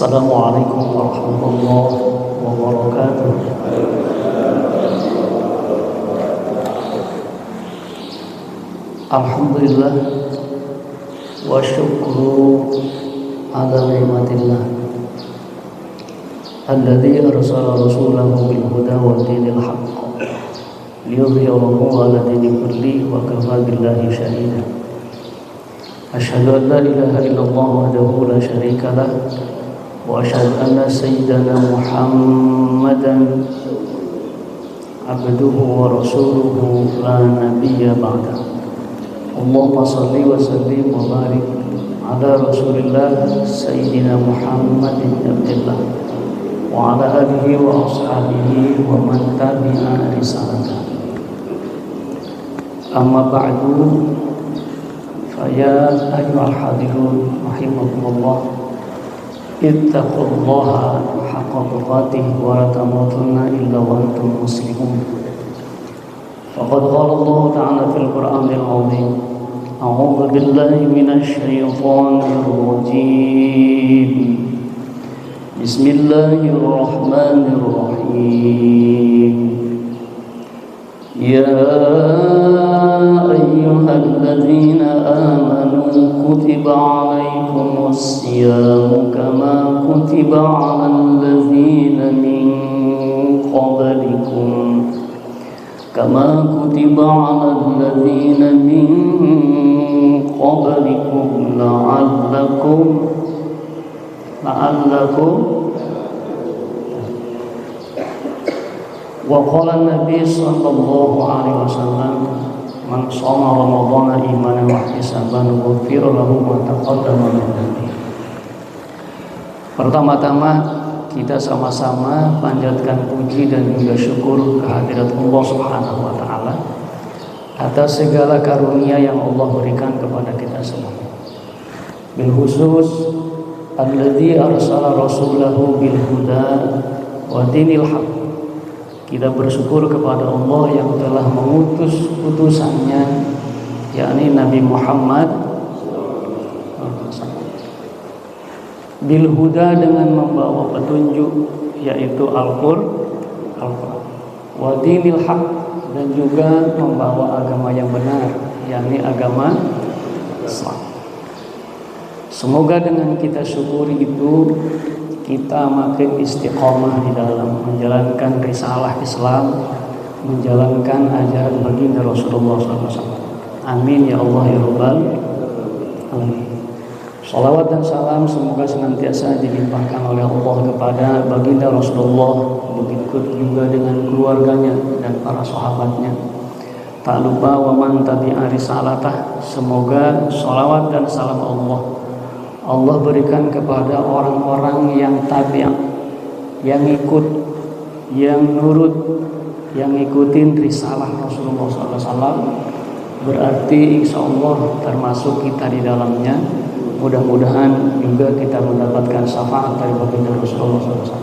Assalamualaikum warahmatullahi wabarakatuh. Alhamdulillah wa syukru ala ni'matillah alladzi arsala rasulahu bil huda wa dinil haqq liyudhhirahu ala dini kulli wa kafa billahi shahida. Asyhadu an la ilaha illallah wahdahu la syarika lah wa asyhadu anna sayyidana Muhammadan abduhu wa rasuluhu la nabiyya ba'da. Allahumma salli wa sallim wa barik ala rasulillah sayyidina Muhammadin abdillah wa ala alihi wa ashabihi wa man tabi'a risalata. Amma ba'du, fa ya ayyuhal hadirun rahimakumullah, ittaqullaha haqqa tuqatih wa la tamutunna illa wa antum muslimun. Faqad qala Allah ta'ala fil Qur'anil 'azim, a'udzu billahi minasy syaithanir rajim. Bismillahirrahmanirrahim. Ya ayyuhalladzina amanu kutiba 'alaikumus siyamu kama kutiba 'alal ladzina min qablikum kama kutiba 'alal ladzina min qablikum la'allakum wa qala Nabi sallallahu alaihi wasallam, man shoma ramadhana imanan wa ihtisaban ghufira lahu ma taqaddama min dhanbi. Pertama-tama kita sama-sama panjatkan puji dan juga syukur kehadirat Allah Subhanahu wa taala atas segala karunia yang Allah berikan kepada kita semua. Bil khusus alladzi arsala rasulahu bil huda wa dinil haqq. Kita bersyukur kepada Allah yang telah mengutus utusannya, yakni Nabi Muhammad bil huda, dengan membawa petunjuk yaitu Al-Qur'an, wa dinil haq, dan juga membawa agama yang benar, yakni agama Islam. Semoga dengan kita syukuri itu kita makin istiqomah di dalam menjalankan risalah Islam, menjalankan ajaran baginda Rasulullah SAW. Amin ya Allah ya Rabbal alamin. Salawat dan salam semoga senantiasa dilimpahkan oleh Allah kepada baginda Rasulullah, begitu juga dengan keluarganya dan para sahabatnya. Tak lupa wa man tabi'a risalatah, semoga salawat dan salam Allah berikan kepada orang-orang yang tabi', yang ikut, yang nurut, yang ngikutin risalah Rasulullah SAW. Berarti insya Allah termasuk kita di dalamnya. Mudah-mudahan juga kita mendapatkan syafaat dari baginda Rasulullah SAW.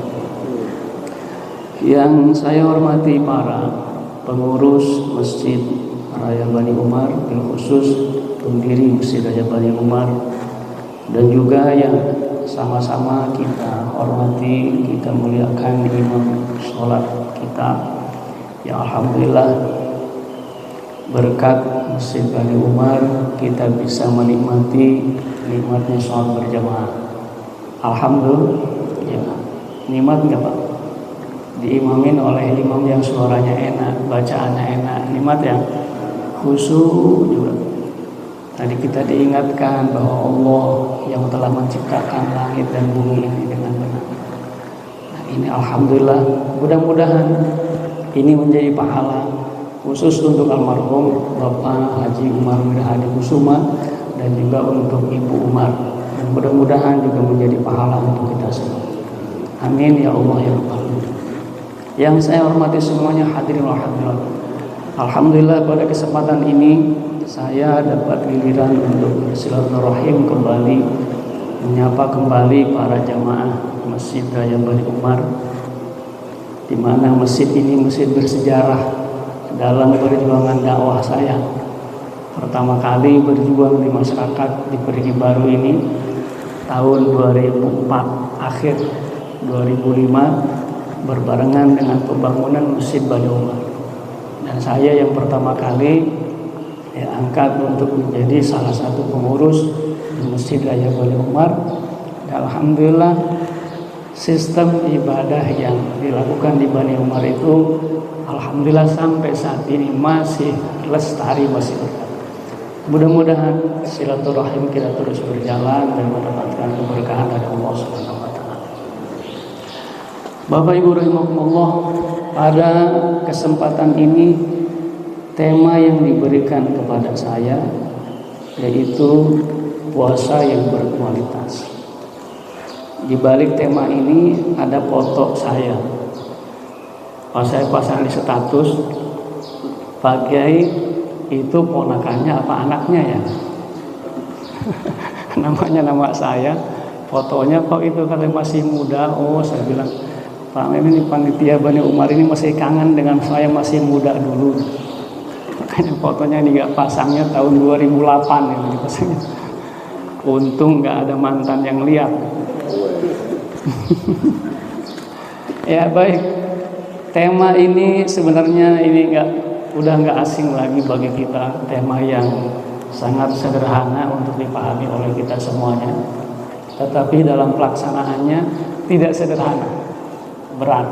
Yang saya hormati para pengurus Masjid Raya Bani Umar, bil khusus pendiri Masjid Raya Bani Umar, dan juga yang sama-sama kita hormati, kita muliakan imam sholat kita, ya alhamdulillah berkat Masjid Bani Umar kita bisa menikmati nikmatnya sholat berjamaah. Alhamdulillah, ya, nikmat nggak Pak? Diimamin oleh imam yang suaranya enak, bacaannya enak, nikmat ya, khusyuk juga. Tadi kita diingatkan bahwa Allah yang telah menciptakan langit dan bumi ini dengan benar. Nah, ini alhamdulillah, mudah-mudahan ini menjadi pahala khusus untuk almarhum Bapak Haji Umar Wirhadi Kusuma dan juga untuk Ibu Umar, dan mudah-mudahan juga menjadi pahala untuk kita semua. Amin ya Allah ya Rabbal alamin. Yang saya hormati semuanya, hadirin wal hadirat. Alhamdulillah pada kesempatan ini saya dapat giliran untuk bersilaturahim kembali, menyapa kembali para jamaah Masjid Raya Bani Umar, di mana masjid ini masjid bersejarah dalam perjuangan dakwah saya. Pertama kali berjuang di masyarakat di Perigi Baru ini tahun 2004 akhir 2005 berbarengan dengan pembangunan Masjid Bani Umar, dan saya yang pertama kali angkat untuk menjadi salah satu pengurus di Masjid Raya Bani Umar. Dan alhamdulillah sistem ibadah yang dilakukan di Bani Umar itu alhamdulillah sampai saat ini masih lestari, masih berkah. Mudah-mudahan silaturahim kita terus berjalan dan mendapatkan keberkahan dari Allah Subhanahu wa taala. Bapak Ibu rahimakumullah, pada kesempatan ini tema yang diberikan kepada saya yaitu puasa yang berkualitas. Di balik tema ini ada foto saya. Pas saya pasang di status, Pak Kiai itu ponakannya apa anaknya ya? Namanya nama saya, fotonya kok itu katanya masih muda. Oh, saya bilang, Pak ini panitia Bani Umar ini masih kangen dengan saya masih muda dulu. Makanya fotonya ini gak pasangnya tahun 2008 ini dipasangnya. Untung gak ada mantan yang lihat. Ya baik, tema ini sebenarnya ini udah nggak asing lagi bagi kita. Tema yang sangat sederhana untuk dipahami oleh kita semuanya, tetapi dalam pelaksanaannya tidak sederhana, berat.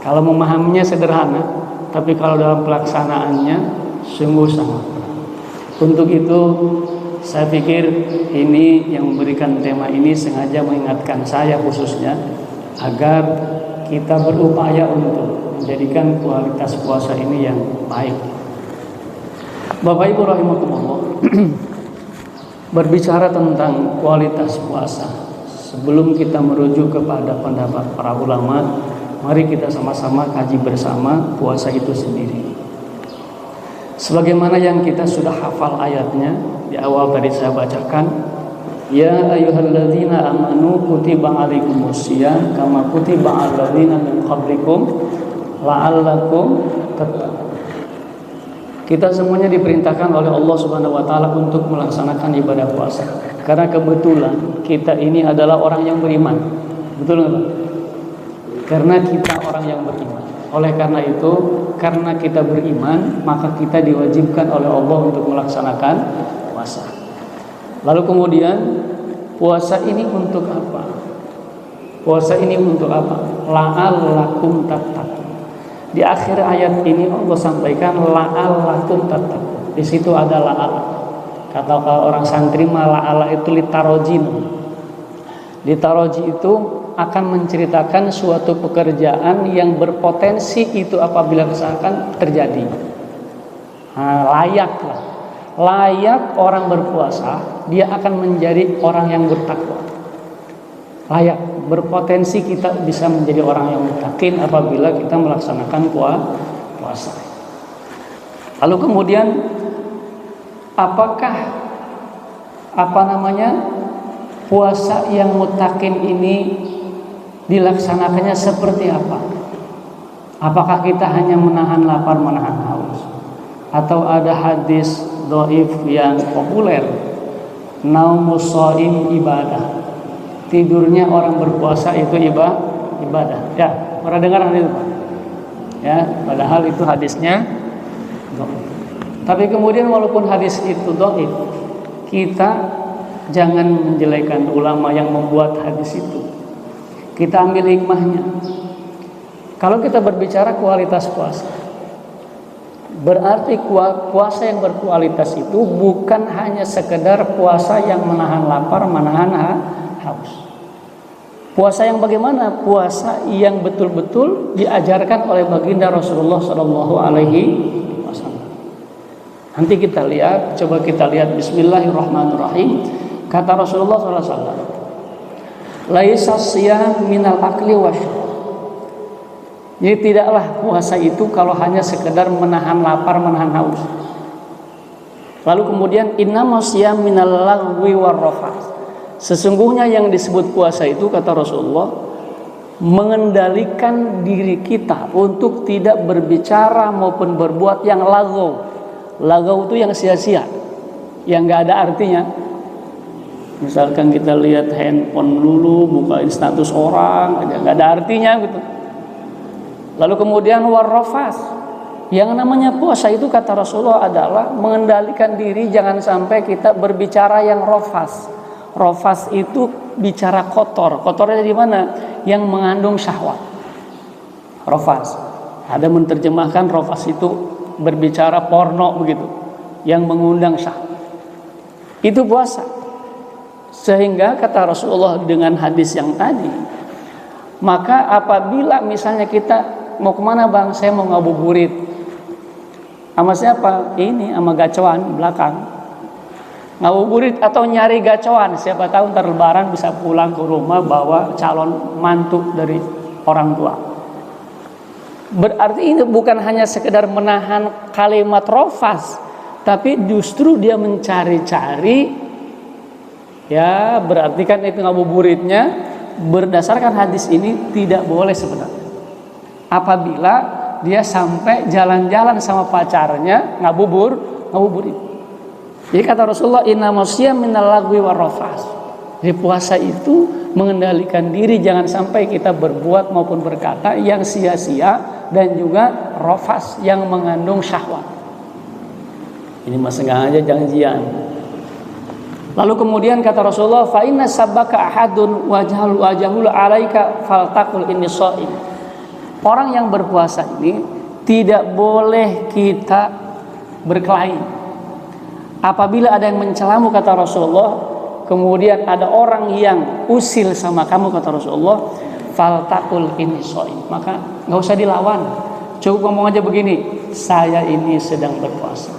Kalau memahaminya sederhana, tapi kalau dalam pelaksanaannya sungguh sangat berat. Untuk itu saya pikir ini yang memberikan tema ini sengaja mengingatkan saya khususnya agar kita berupaya untuk menjadikan kualitas puasa ini yang baik. Bapak Ibu rahimakumullah, berbicara tentang kualitas puasa, sebelum kita merujuk kepada pendapat para ulama, mari kita sama-sama kaji bersama puasa itu sendiri. Sebagaimana yang kita sudah hafal ayatnya, di awal tadi saya bacakan, ya ayyuhalladzina amanu kutiba alaikumusiyam kama kutiba alal ladzina min qablikum la'allakum tattaqun. Kita semuanya diperintahkan oleh Allah Subhanahu wa taala untuk melaksanakan ibadah puasa. Karena kebetulan kita ini adalah orang yang beriman. Betul enggak, Pak? Karena kita orang yang beriman. Oleh karena itu, karena kita beriman, maka kita diwajibkan oleh Allah untuk melaksanakan puasa. Lalu kemudian puasa ini untuk apa? Puasa ini untuk apa? La'allakum tattaqun. Di akhir ayat ini Allah sampaikan la'allakum tattaqun. Di situ ada la'al. Kata kalau orang santri mah la'ala itu litaroji. Litaroji itu akan menceritakan suatu pekerjaan yang berpotensi itu apabila misalkan terjadi. Layaklah. Layak orang berpuasa, dia akan menjadi orang yang bertakwa. Layak, berpotensi kita bisa menjadi orang yang muttaqin apabila kita melaksanakan puasa. Lalu kemudian apakah puasa yang muttaqin ini dilaksanakannya seperti apa? Apakah kita hanya menahan lapar, menahan haus? Atau ada hadis dhaif yang populer, naumus shaim ibadah. Tidurnya orang berpuasa itu ibadah. Ya, pernah dengar hadis itu? Ya, padahal itu hadisnya dhaif. Tapi kemudian walaupun hadis itu dhaif, kita jangan menjelekan ulama yang membuat hadis itu. Kita ambil hikmahnya. Kalau kita berbicara kualitas puasa, berarti puasa yang berkualitas itu bukan hanya sekedar puasa yang menahan lapar, menahan haus. Puasa yang bagaimana? Puasa yang betul-betul diajarkan oleh baginda Rasulullah SAW. Nanti kita lihat, coba kita lihat. Bismillahirrahmanirrahim. Kata Rasulullah SAW, laisa siyam minal akli wasyurb. Jadi tidaklah puasa itu kalau hanya sekedar menahan lapar, menahan haus. Lalu kemudian innamas siyam minal lagwi warrafath. Sesungguhnya yang disebut puasa itu, kata Rasulullah, mengendalikan diri kita untuk tidak berbicara maupun berbuat yang lagau. Lagau itu yang sia-sia, yang gak ada artinya. Misalkan kita lihat handphone dulu, bukain status orang aja, gak ada artinya gitu. Lalu kemudian warrafas, yang namanya puasa itu, kata Rasulullah, adalah mengendalikan diri jangan sampai kita berbicara yang rofas. Rofas itu bicara kotor. Kotornya di mana? Yang mengandung syahwat. Rofas. Ada menerjemahkan rofas itu berbicara porno begitu, yang mengundang syahwat. Itu puasa. Sehingga kata Rasulullah dengan hadis yang tadi, maka apabila misalnya kita mau kemana bang? Saya mau ngabuburit. Sama siapa? Ini sama gacoan belakang. Ngabuburit atau nyari gacoan, siapa tahu ntar lebaran bisa pulang ke rumah bawa calon mantu dari orang tua. Berarti ini bukan hanya sekedar menahan kalimat rofas, tapi justru dia mencari-cari, ya berarti kan itu ngabuburitnya berdasarkan hadis ini tidak boleh sebenarnya. Apabila dia sampai jalan-jalan sama pacarnya ngabuburit. Jadi kata Rasulullah, innamas siyam minal lagwi warrafas. Jadi puasa itu mengendalikan diri jangan sampai kita berbuat maupun berkata yang sia-sia dan juga rafas yang mengandung syahwat. Ini mah sengaja janjian. Lalu kemudian kata Rasulullah, fa inna sabbaka ahadun wajhul alaika faltaqul inni shaim. Orang yang berpuasa ini tidak boleh kita berkelahi. Apabila ada yang mencelamu, kata Rasulullah, kemudian ada orang yang usil sama kamu, kata Rasulullah, faltaqul inni shaim. Maka enggak usah dilawan. Cukup ngomong aja begini, saya ini sedang berpuasa.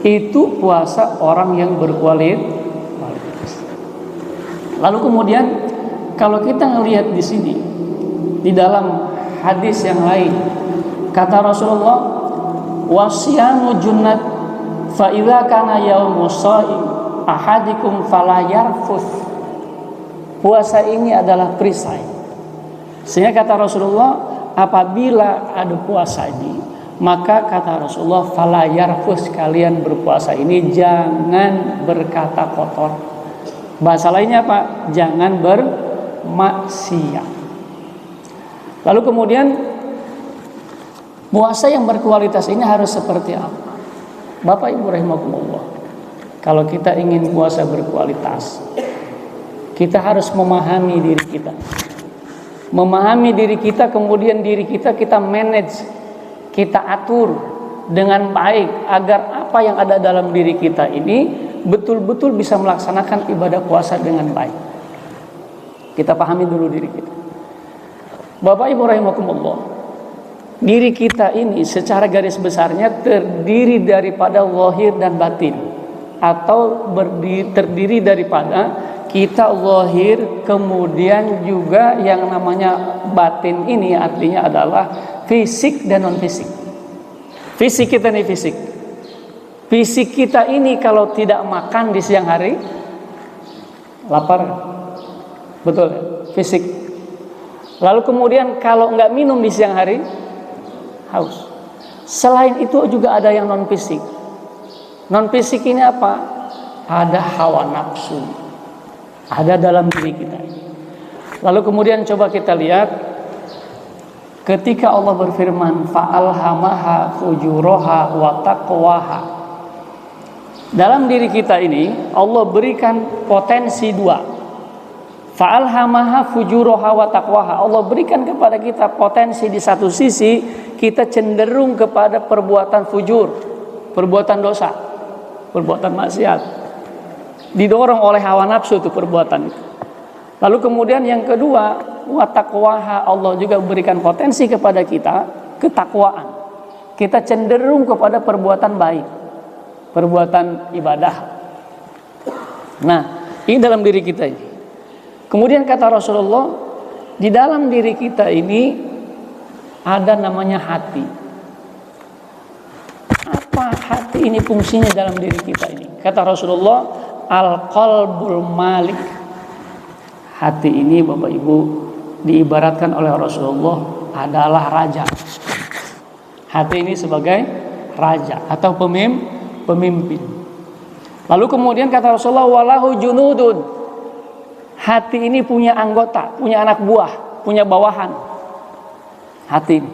Itu puasa orang yang berkualitas. Lalu kemudian kalau kita ngelihat di sini, di dalam hadis yang lain, kata Rasulullah, wasyamu junnat fa idza kana yaumus shaim ahadikum fala yarfuth. Puasa ini adalah perisai. Sehingga kata Rasulullah, apabila ada puasa ini, maka kata Rasulullah, fala yarfuth, kalian berpuasa ini jangan berkata kotor. Bahasa lainnya apa? Jangan bermaksiat. Lalu kemudian puasa yang berkualitas ini harus seperti apa? Bapak Ibu rahimakumullah, kalau kita ingin puasa berkualitas, kita harus memahami diri kita. Memahami diri kita, kemudian diri kita manage, kita atur dengan baik agar apa yang ada dalam diri kita ini betul-betul bisa melaksanakan ibadah puasa dengan baik. Kita pahami dulu diri kita. Bapak Ibu rahimakumullah, diri kita ini secara garis besarnya terdiri daripada zahir dan batin, atau terdiri daripada kita zahir kemudian juga yang namanya batin. Ini artinya adalah fisik dan non fisik. Fisik kita nih, fisik kita ini kalau tidak makan di siang hari lapar, betul, fisik. Lalu kemudian kalau nggak minum di siang hari haus. Selain itu juga ada yang non fisik. Non fisik ini apa? Ada hawa nafsu, ada dalam diri kita. Lalu kemudian coba kita lihat ketika Allah berfirman, fa'alhamaha fujuraha wa taqwaha. Dalam diri kita ini Allah berikan potensi dua. Fa'alhamaha fujuraha wa taqwaha. Allah berikan kepada kita potensi, di satu sisi kita cenderung kepada perbuatan fujur, perbuatan dosa, perbuatan maksiat. Didorong oleh hawa nafsu itu perbuatan itu. Lalu kemudian yang kedua, wa taqwaha, Allah juga berikan potensi kepada kita ketakwaan. Kita cenderung kepada perbuatan baik. perbuatan ibadah. Nah, ini dalam diri kita ini. Kemudian kata Rasulullah, di dalam diri kita ini ada namanya hati. Apa hati ini fungsinya dalam diri kita ini? Kata Rasulullah, al-qalbul malik. Hati ini Bapak Ibu diibaratkan oleh Rasulullah adalah raja. Hati ini sebagai raja atau pemimpin. Lalu kemudian kata Rasulullah, walahu junudun. Hati ini punya anggota, punya anak buah, punya bawahan. Hati ini.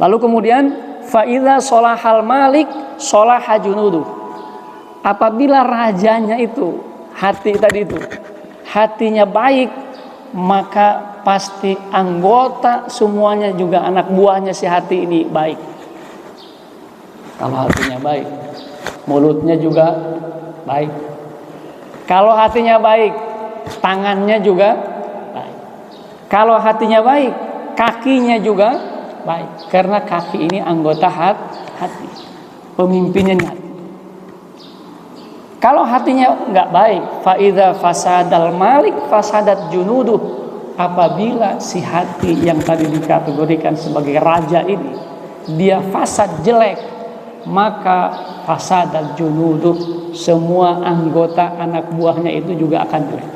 Lalu kemudian faidza solahal malik solaha junudu. Apabila rajanya itu, hati tadi itu, hatinya baik, maka pasti anggota semuanya juga anak buahnya si hati ini baik. Kalau hatinya baik, mulutnya juga baik. Kalau hatinya baik, tangannya juga baik. Kalau hatinya baik, kakinya juga baik. Karena kaki ini anggota hati, pemimpinnya hati. Kalau hatinya nggak baik, faidza fasadal malik fasadat junuduh. Apabila si hati yang tadi dikategorikan sebagai raja ini dia fasad jelek, maka fasadat junuduh, semua anggota anak buahnya itu juga akan jelek.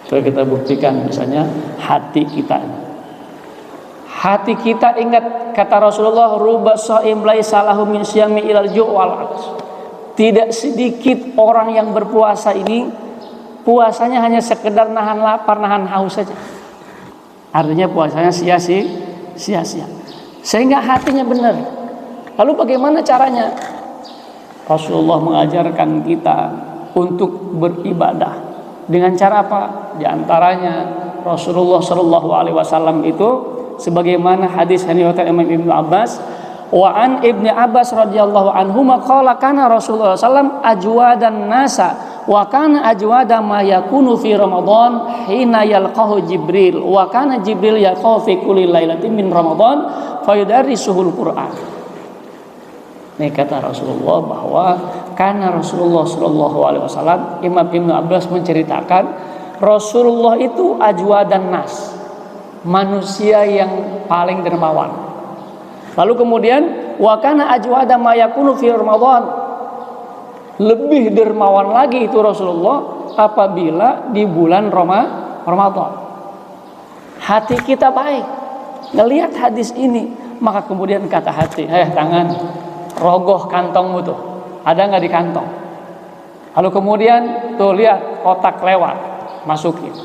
Coba kita buktikan misalnya hati kita. Hati kita, ingat kata Rasulullah, ruba shaim laisa lahu min syami ilal ju' wal 'atash. Tidak sedikit orang yang berpuasa ini puasanya hanya sekedar nahan lapar, nahan haus saja. Artinya puasanya sia-sia. Sehingga hatinya benar. Lalu bagaimana caranya? Rasulullah mengajarkan kita untuk beribadah dengan cara apa? Di antaranya Rasulullah Shallallahu Alaihi Wasallam itu, sebagaimana hadis yang diriwayatkan Imam Ibnu Abbas, wa an Ibnu Abbas radhiyallahu anhu qala kana Rasulullah sallam ajwadan nasa wa kana ajwada ma yakunu fi Ramadan hina yalqahu Jibril wa kana Jibril yalqahu fi kulli lailatin min Ramadan fayudarrisuhul Qur'an. Ini kata Rasulullah bahwa karena Rasulullah Shallallahu Alaihi Wasallam, Imam Ibnu Abbas menceritakan Rasulullah itu ajwadan nas, manusia yang paling dermawan. Lalu kemudian wa kana ajwada ma yakunu fi Ramadan, lebih dermawan lagi itu Rasulullah apabila di bulan Ramadan. Hati kita baik, ngelihat hadis ini, maka kemudian kata hati, tangan, rogoh kantongmu tuh, ada nggak di kantong? Lalu kemudian tuh lihat kotak lewat, masukin.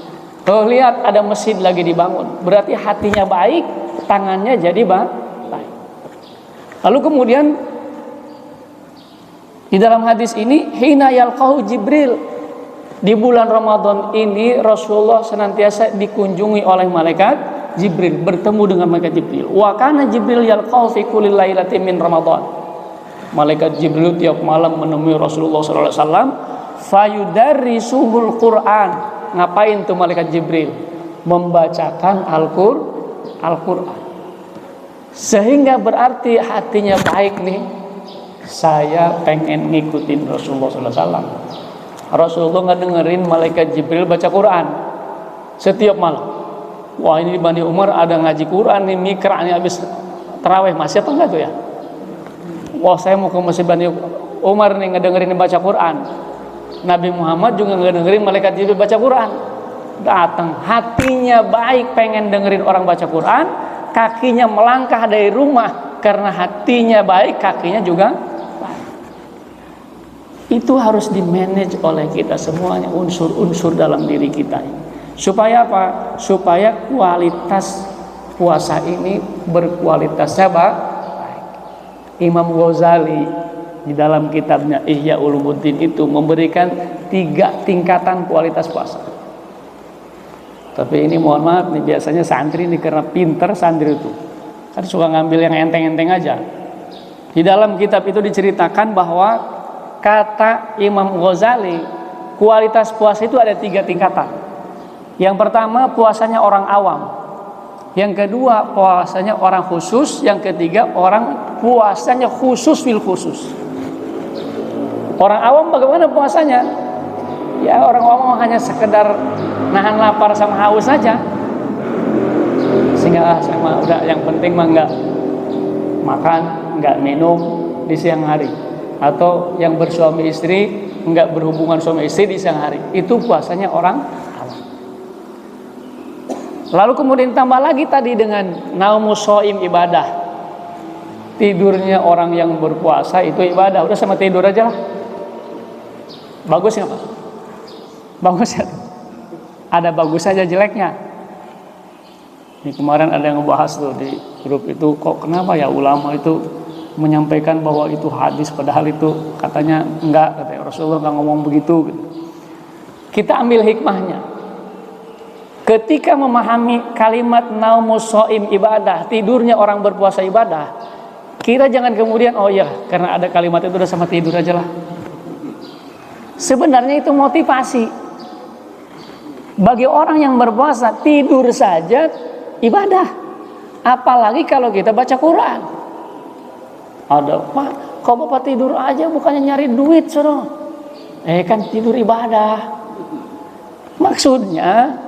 Tuh lihat ada masjid lagi dibangun, berarti hatinya baik, tangannya jadi baik. Lalu kemudian di dalam hadis ini hina yalqahu Jibril, di bulan Ramadan ini Rasulullah senantiasa dikunjungi oleh malaikat Jibril, bertemu dengan malaikat Jibril. Wa kana Jibril yalqahu fi kulli lailatin min Ramadan. Malaikat Jibril tiap malam menemui Rasulullah sallallahu alaihi wasallam, fayudarrisuhul Qur'an. Ngapain tuh malaikat Jibril? Membacakan Al-Qur'an. Sehingga berarti hatinya baik nih. Saya pengen ngikutin Rasulullah SAW. Rasulullah nggak dengerin malaikat Jibril baca Quran setiap malam. Wah, ini di Bani Umar ada ngaji Quran nih, mikra nih habis tarawih, masih apa enggak tuh ya? Wah, saya mau ke masjid Bani Umar nih ngedengerin baca Quran. Nabi Muhammad juga nggak dengerin malaikat Jibril baca Quran. Datang, hatinya baik, pengen dengerin orang baca Quran. Kakinya melangkah dari rumah karena hatinya baik, kakinya juga baik. Itu harus dimanage oleh kita semuanya, unsur-unsur dalam diri kita ini. Supaya apa? Supaya kualitas puasa ini berkualitasnya baik. Imam Ghazali di dalam kitabnya Ihya Ulumuddin itu memberikan 3 tingkatan kualitas puasa. Tapi ini mohon maaf nih, biasanya santri nih karena pinter santri itu kan suka ngambil yang enteng-enteng aja. Di dalam kitab itu diceritakan bahwa kata Imam Ghazali, kualitas puasa itu ada 3 tingkatan. Yang pertama puasanya orang awam, yang kedua puasanya orang khusus, yang ketiga orang puasanya khusus fil khusus. Orang awam bagaimana puasanya? Ya orang awam hanya sekedar nahan lapar sama haus saja. Sehingga sama udah yang penting mah nggak makan, nggak minum di siang hari. Atau yang bersuami istri nggak berhubungan suami istri di siang hari. Itu puasanya orang awam. Lalu kemudian tambah lagi tadi dengan naumus shaim ibadah. Tidurnya orang yang berpuasa itu ibadah. Udah sama tidur aja lah. Bagus nggak Pak? Bagus ya? Ada bagus saja jeleknya. Ini kemarin ada yang ngebahas tuh di grup itu, kok kenapa ya ulama itu menyampaikan bahwa itu hadis, padahal itu katanya enggak, katanya Rasulullah nggak ngomong begitu. Kita ambil hikmahnya. Ketika memahami kalimat naumus shaim ibadah, tidurnya orang berpuasa ibadah, kita jangan kemudian oh ya karena ada kalimat itu udah sama tidur aja lah. Sebenarnya itu motivasi. Bagi orang yang berpuasa, tidur saja ibadah. Apalagi kalau kita baca Quran. Ada, Pak, kok Bapak tidur aja bukannya nyari duit, Saudara? Kan tidur ibadah. Maksudnya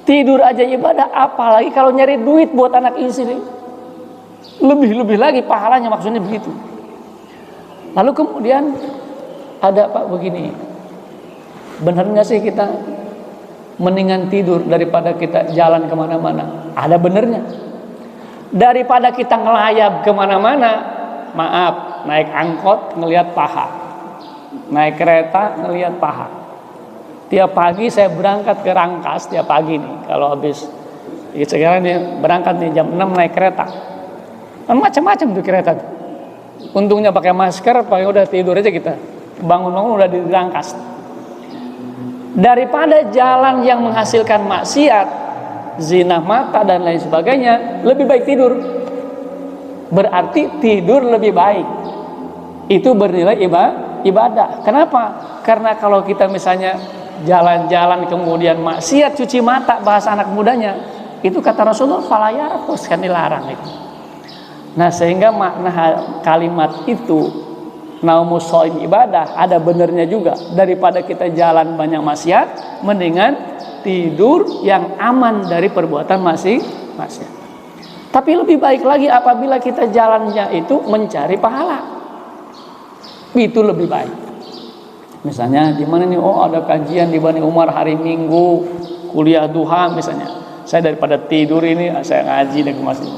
tidur aja ibadah, apalagi kalau nyari duit buat anak istri. Lebih-lebih lagi pahalanya, maksudnya begitu. Lalu kemudian ada Pak begini, benar nggak sih kita mendingan tidur daripada kita jalan kemana-mana? Ada benernya. Daripada kita ngelayap kemana-mana, maaf, naik angkot ngelihat paha, naik kereta ngelihat paha. Tiap pagi saya berangkat ke Rangkas tiap pagi nih, kalau habis sekarang nih berangkat nih jam 6 naik kereta, macam-macam tuh kereta tuh. Untungnya pakai masker, paling udah tidur aja kita. Bangun-bangun udah di Rangkas. Daripada jalan yang menghasilkan maksiat, zina mata dan lain sebagainya, lebih baik tidur. Berarti tidur lebih baik. Itu bernilai ibadah. Kenapa? Karena kalau kita misalnya jalan-jalan kemudian maksiat, cuci mata, bahasa anak mudanya, itu kata Rasulullah fala yarfus, kan dilarang itu. Nah, sehingga makna kalimat itu naumus shaim ibadah ada benernya juga. Daripada kita jalan banyak maksiat, mendingan tidur yang aman dari perbuatan maksiat. Tapi lebih baik lagi apabila kita jalannya itu mencari pahala. Itu lebih baik. Misalnya di mana nih, oh ada kajian di Bani Umar hari Minggu, kuliah duha misalnya. Saya daripada tidur ini saya ngaji dan ke masjid.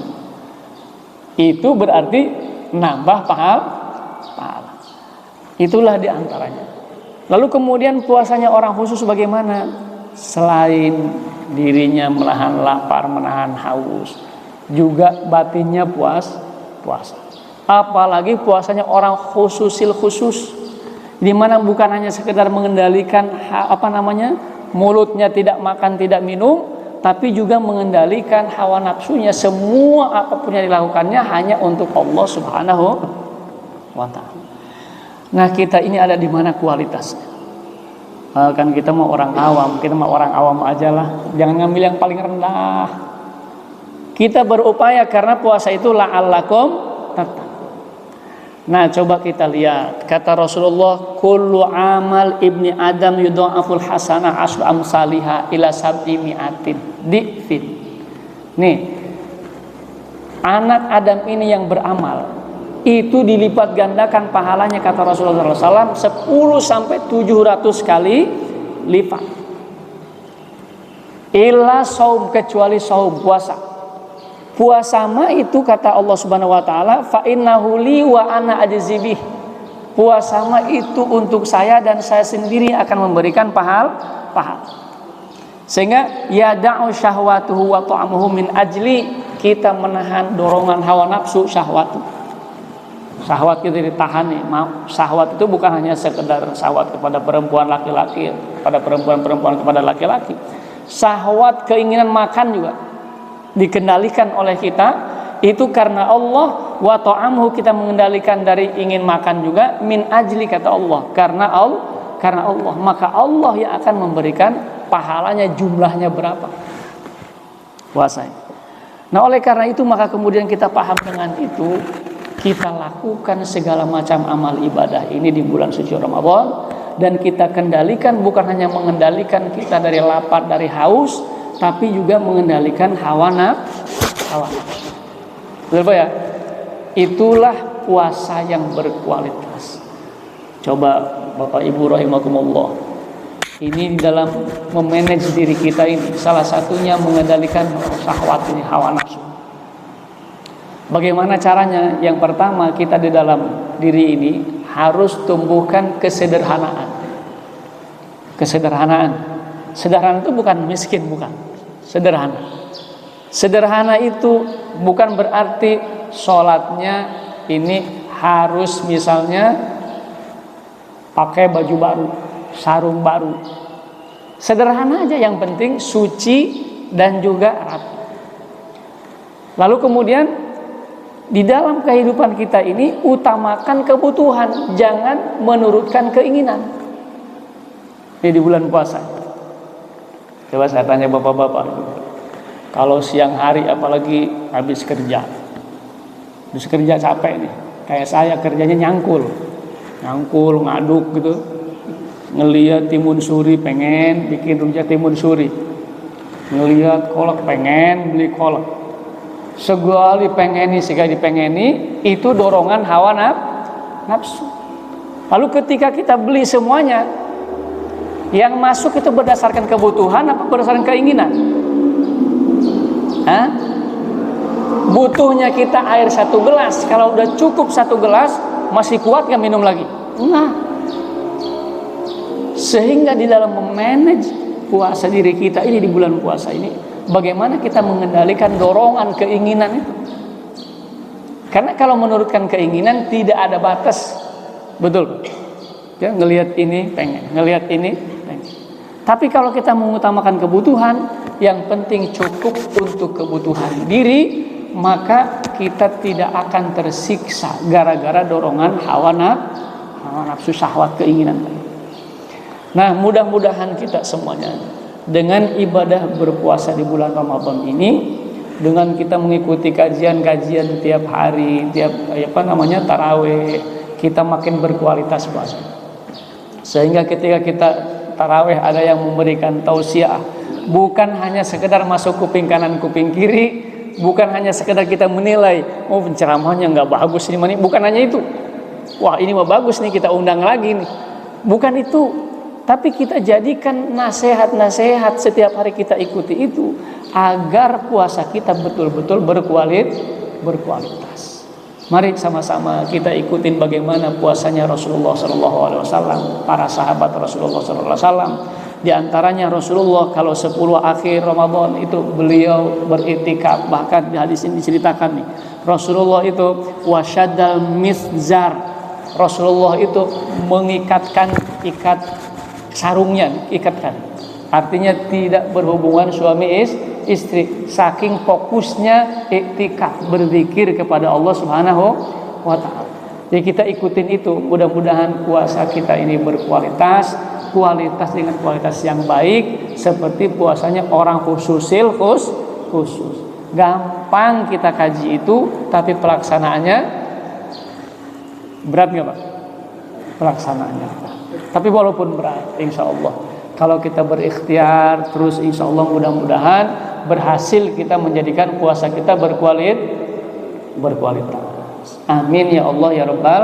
Itu berarti nambah pahala. Itulah diantaranya. Lalu kemudian puasanya orang khusus bagaimana? Selain dirinya menahan lapar, menahan haus, juga batinnya puasa. Apalagi puasanya orang khususil khusus, di mana bukan hanya sekedar mengendalikan mulutnya tidak makan tidak minum, tapi juga mengendalikan hawa nafsunya. Semua apapun yang dilakukannya hanya untuk Allah Subhanahu wa Ta'ala. Nah, kita ini ada di mana kualitasnya? Kan kita mau orang awam aja lah. Jangan ngambil yang paling rendah. Kita berupaya karena puasa itu la'allakum tattaqun. Nah, coba kita lihat kata Rasulullah, kullu amal ibni adam yudha'aful hasanah asru amsalihha ila sab'i mi'atin di'fin. Nih, anak Adam ini yang beramal itu dilipat gandakan pahalanya kata Rasulullah SAW 10 sampai 700 kali lipat. Illa saum, kecuali saum, puasa. Puasa mah itu kata Allah Subhanahu wa taala, fa innahu li wa ana ajzibih. Puasa mah itu untuk saya dan saya sendiri akan memberikan pahala. Sehingga yada'u syahwatuhu wa ta'amuhu min ajli, kita menahan dorongan hawa nafsu syahwat. Syahwat kita ditahan nih. Syahwat itu bukan hanya sekedar syahwat kepada perempuan laki-laki, pada perempuan kepada laki-laki. Syahwat keinginan makan juga dikendalikan oleh kita. Itu karena Allah, wa ta'amhu, kita mengendalikan dari ingin makan juga, min ajli kata Allah, karena Allah, maka Allah yang akan memberikan pahalanya, jumlahnya berapa puasa. Nah, oleh karena itu maka kemudian kita paham dengan itu, kita lakukan segala macam amal ibadah ini di bulan suci Ramadan, dan kita kendalikan, bukan hanya mengendalikan kita dari lapar, dari haus, tapi juga mengendalikan hawa nafsu. Betul ya? Itulah puasa yang berkualitas. Coba Bapak Ibu rahimakumullah, ini dalam memanage diri kita ini, salah satunya mengendalikan syahwat ini, hawa nafsu. Bagaimana caranya? Yang pertama, kita di dalam diri ini harus tumbuhkan kesederhanaan. Sederhana itu bukan miskin, bukan. Sederhana itu bukan berarti sholatnya ini harus misalnya pakai baju baru, sarung baru. Sederhana aja, yang penting suci dan juga rapi. Lalu kemudian di dalam kehidupan kita ini utamakan kebutuhan, jangan menurutkan keinginan. Ini di bulan puasa. Coba saya tanya bapak-bapak, kalau siang hari apalagi habis kerja capek nih, kayak saya kerjanya nyangkul ngaduk gitu, ngelihat timun suri pengen bikin rujak timun suri, ngelihat kolak pengen beli kolak. Sekali dipengeni itu dorongan hawa nafsu. Lalu ketika kita beli semuanya, yang masuk itu berdasarkan kebutuhan apa berdasarkan keinginan? Butuhnya kita air 1 gelas, kalau udah cukup 1 gelas masih kuat nggak minum lagi? Enggak. Sehingga di dalam memanage puasa diri kita ini di bulan puasa ini, bagaimana kita mengendalikan dorongan keinginan itu? Karena kalau menurutkan keinginan tidak ada batas, betul? Ya, ngelihat ini pengen, ngelihat ini pengen. Tapi kalau kita mengutamakan kebutuhan, yang penting cukup untuk kebutuhan diri, maka kita tidak akan tersiksa gara-gara dorongan hawa nafsu, syahwat, keinginan. Nah, mudah-mudahan kita semuanya dengan ibadah berpuasa di bulan Ramadan ini, dengan kita mengikuti kajian-kajian tiap hari, tarawih, kita makin berkualitas puasa. Sehingga ketika kita tarawih ada yang memberikan tausiah, bukan hanya sekedar masuk kuping kanan kuping kiri, bukan hanya sekedar kita menilai, oh penceramahnya nggak bagus ini, bukan hanya itu. Wah ini mah bagus nih, kita undang lagi nih. Bukan itu. Tapi kita jadikan nasihat-nasihat setiap hari kita ikuti itu, agar puasa kita betul-betul berkualitas. Mari sama-sama kita ikutin bagaimana puasanya Rasulullah SAW, para sahabat Rasulullah SAW. Di antaranya Rasulullah kalau 10 akhir Ramadan itu beliau beriktikaf. Bahkan di hadis ini diceritakan nih, Rasulullah itu wasyaddal mizar. Rasulullah itu mengikatkan sarungnya, ikatkan. Artinya tidak berhubungan suami istri, saking fokusnya iktikaf, berzikir kepada Allah Subhanahu wa taala. Jadi kita ikutin itu, mudah-mudahan puasa kita ini berkualitas dengan kualitas yang baik, seperti puasanya orang khusus. Gampang kita kaji itu, tapi pelaksanaannya berat nggak Pak? Pelaksanaannya. Tapi walaupun berat, insya Allah kalau kita berikhtiar terus, insya Allah mudah-mudahan berhasil kita menjadikan puasa kita berkualitas. Amin ya Allah ya Rabbal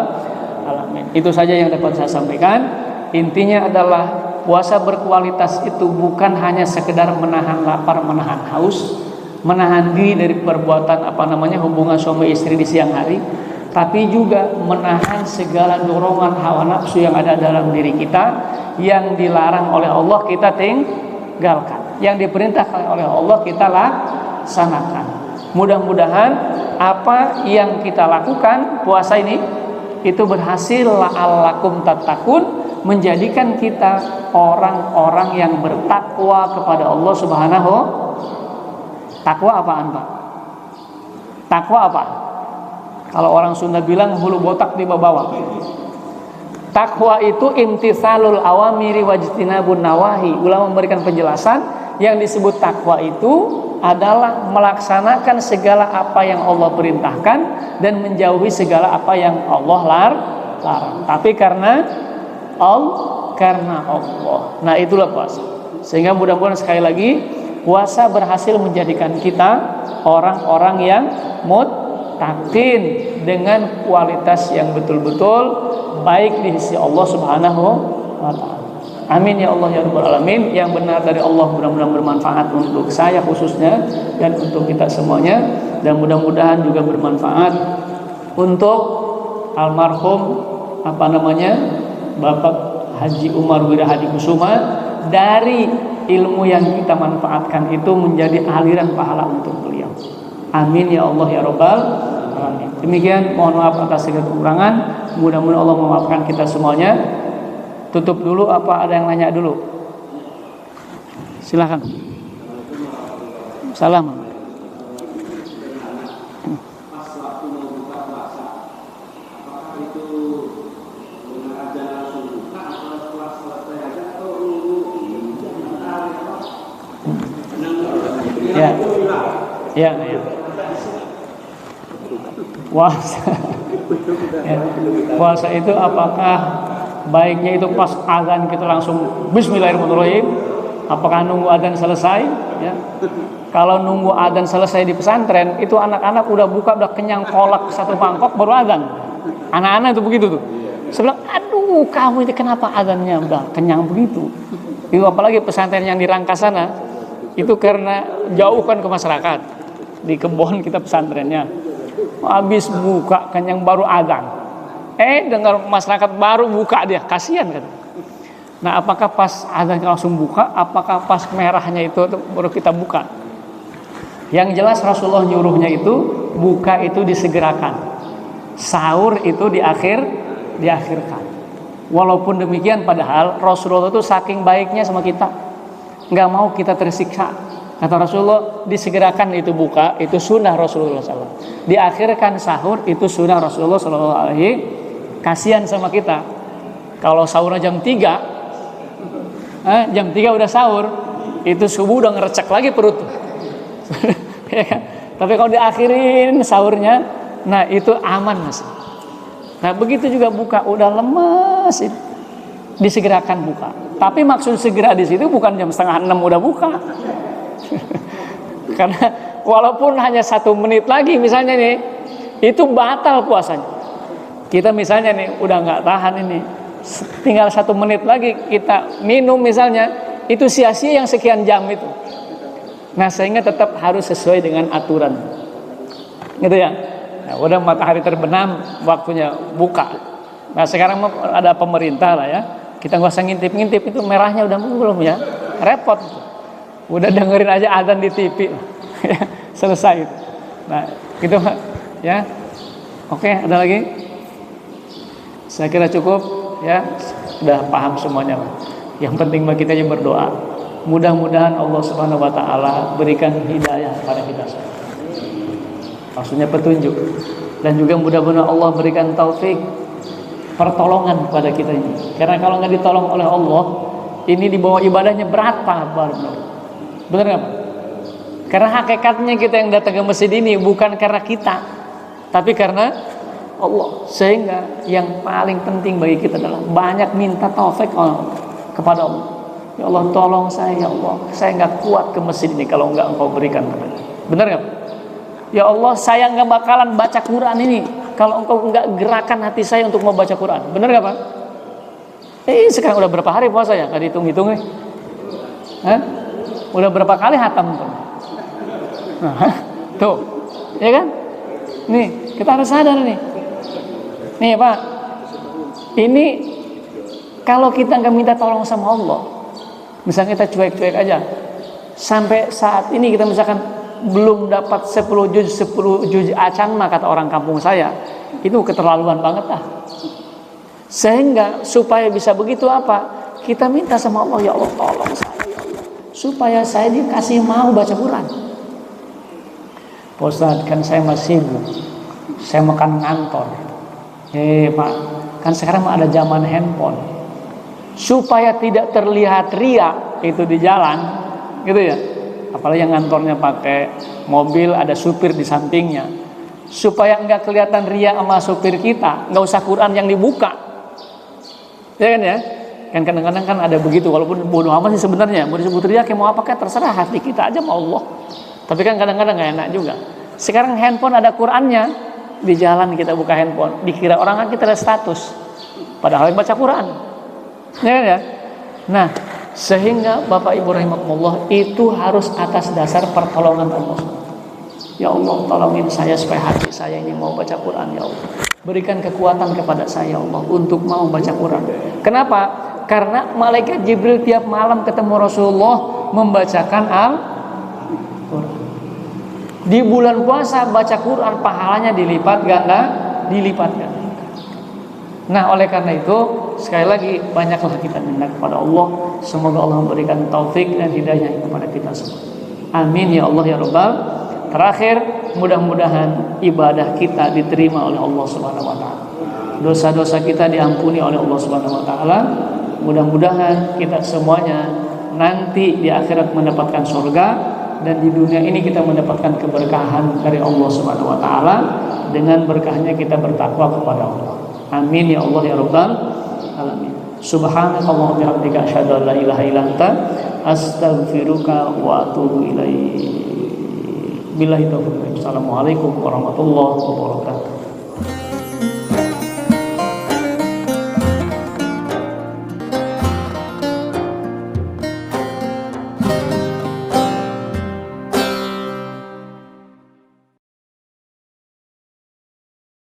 Alamin. Itu saja yang dapat saya sampaikan. Intinya adalah puasa berkualitas itu bukan hanya sekedar menahan lapar, menahan haus, menahan diri dari perbuatan hubungan suami istri di siang hari, tapi juga menahan segala dorongan hawa nafsu yang ada dalam diri kita, yang dilarang oleh Allah kita tinggalkan, yang diperintahkan oleh Allah kita laksanakan. Mudah-mudahan apa yang kita lakukan puasa ini itu berhasil, la'allakum tattaqun, menjadikan kita orang-orang yang bertakwa kepada Allah Subhanahu. Takwa apaan Pak? Takwa apa? Kalau orang Sunda bilang hulu botak di bawah. Takwa itu imtitsalul awamiri wajtinabun nawahi. Ulama memberikan penjelasan, yang disebut takwa itu adalah melaksanakan segala apa yang Allah perintahkan dan menjauhi segala apa yang Allah larang. Tapi karena Allah. Nah, itulah puasa. Sehingga mudah-mudahan sekali lagi puasa berhasil menjadikan kita orang-orang yang muttaqin dengan kualitas yang betul-betul baik di sisi Allah Subhanahu wa taala. Amin ya Allah ya rabbal alamin. Yang benar dari Allah mudah-mudahan bermanfaat untuk saya khususnya dan untuk kita semuanya, dan mudah-mudahan juga bermanfaat untuk almarhum Bapak Haji Umar Wirahadi Kusuma. Dari ilmu yang kita manfaatkan itu menjadi aliran pahala untuk beliau. Amin ya Allah ya rabbal alamin. Demikian, mohon maaf atas segala kekurangan. Mudah-mudahan Allah memaafkan kita semuanya. Tutup dulu, apa ada yang nanya dulu? Silakan. Salam. Ya. Puasa itu apakah baiknya itu pas azan kita langsung Bismillahirrahmanirrahim? Apakah nunggu azan selesai? Ya. Kalau nunggu azan selesai di pesantren, itu anak-anak udah buka, udah kenyang kolak satu mangkok baru azan. Anak-anak itu begitu tuh. Saya bilang, aduh kamu itu kenapa azannya udah kenyang begitu? Itu apalagi pesantren yang di Rangkas sana, itu karena jauh kan ke masyarakat. Di kebun kita pesantrennya, habis buka kenyang baru azan, dengar masyarakat baru buka, dia kasihan kan. Nah, apakah pas azan langsung buka, apakah pas merahnya itu baru kita buka? Yang jelas Rasulullah nyuruhnya itu buka itu disegerakan, sahur itu diakhirkan. Walaupun demikian, padahal Rasulullah itu saking baiknya sama kita, nggak mau kita tersiksa. Kata Rasulullah, disegerakan itu buka, itu sunnah Rasulullah SAW. Diakhirkan sahur, itu sunnah Rasulullah SAW. Kasihan sama kita. Kalau sahurnya jam 3, jam 3 udah sahur, itu subuh udah ngerecek lagi perut. Ya kan? Tapi kalau diakhirin sahurnya, nah itu aman masih. Nah begitu juga buka, udah lemes, disegerakan buka. Tapi maksud segera di situ bukan jam 5:30 udah buka. Karena walaupun hanya 1 menit lagi misalnya nih, itu batal puasanya. Kita misalnya nih udah nggak tahan ini, tinggal 1 menit lagi kita minum misalnya, itu sia-sia yang sekian jam itu. Nah sehingga tetap harus sesuai dengan aturan, gitu ya. Nah, udah matahari terbenam, waktunya buka. Nah sekarang ada pemerintah lah ya, kita nggak usah ngintip-ngintip, itu merahnya udah belum ya, repot. Udah dengerin aja azan di TV, selesai itu. Nah, gitu ya. Oke, ada lagi? Saya kira cukup ya, sudah paham semuanya. Yang penting bagi kita yang berdoa. Mudah-mudahan Allah Subhanahu wa taala berikan hidayah pada kita semua. Maksudnya petunjuk. Dan juga mudah-mudahan Allah berikan taufik, pertolongan pada kita ini. Karena kalau nggak ditolong oleh Allah, ini di bawah ibadahnya berat banget. Benar nggak Pak? Karena hakikatnya kita yang datang ke masjid ini bukan karena kita, tapi karena Allah. Sehingga yang paling penting bagi kita adalah banyak minta taufik kepada Allah. Ya Allah tolong saya, ya Allah, saya nggak kuat ke masjid ini kalau nggak Engkau berikan kepada. Benar nggak? Ya Allah, saya nggak bakalan baca Quran ini kalau Engkau nggak gerakan hati saya untuk membaca Quran. Benar nggak Pak? Sekarang udah berapa hari puasa ya? Nggak dihitung-hitung nih. Udah berapa kali hatam tuh? Tuh, ya kan? Nih, kita harus sadar nih. Nih Pak, ini kalau kita nggak minta tolong sama Allah, misalnya kita cuek-cuek aja, sampai saat ini kita misalkan belum dapat 10 juz acan mah kata orang kampung saya, itu keterlaluan banget lah. Sehingga supaya bisa begitu apa? Kita minta sama Allah, ya Allah tolong saya, ya Allah, supaya saya dikasih mau baca Quran. Pak Ustadz, kan saya masih sibuk, saya makan ngantor. Pak, kan sekarang ada zaman handphone. Supaya tidak terlihat ria itu di jalan, gitu ya. apalagi yang ngantornya pakai mobil ada supir di sampingnya, supaya nggak kelihatan ria sama supir kita, nggak usah Quran yang dibuka, ya kan ya? Kan kadang-kadang kan ada begitu, walaupun bodoh amat sih sebenarnya, mau disebut ria kayak mau apa kayak terserah, hati kita aja mau Allah. Tapi kan kadang-kadang nggak enak juga. Sekarang handphone ada Qurannya, di jalan kita buka handphone, dikira orang kan kita ada status, padahal baca Quran, ya kan ya? Nah, sehingga Bapak Ibu rahimakumullah, itu harus atas dasar pertolongan Allah. Ya Allah, tolongin saya supaya hati saya ini mau baca Quran, ya Allah. Berikan kekuatan kepada saya, ya Allah, untuk mau baca Quran. Kenapa? Karena malaikat Jibril tiap malam ketemu Rasulullah membacakan Al-Quran. Di bulan puasa baca Quran pahalanya dilipat gak? Dilipat gak? Nah, oleh karena itu sekali lagi banyaklah kita minta kepada Allah, semoga Allah memberikan taufik dan hidayah kepada kita semua. Amin ya Allah ya Rabbal. Terakhir, mudah-mudahan ibadah kita diterima oleh Allah Subhanahu wa taala. Dosa-dosa kita diampuni oleh Allah Subhanahu wa taala. Mudah-mudahan kita semuanya nanti di akhirat mendapatkan surga, dan di dunia ini kita mendapatkan keberkahan dari Allah Subhanahu wa taala. Dengan berkahnya kita bertakwa kepada Allah. Amin ya Allah ya Rabbal alamin. Subhanakallahumma wa bihamdika asyhadu an la ilaha illa anta astaghfiruka wa atubu ilaik. Billahi taufiq. Assalamualaikum warahmatullahi wabarakatuh.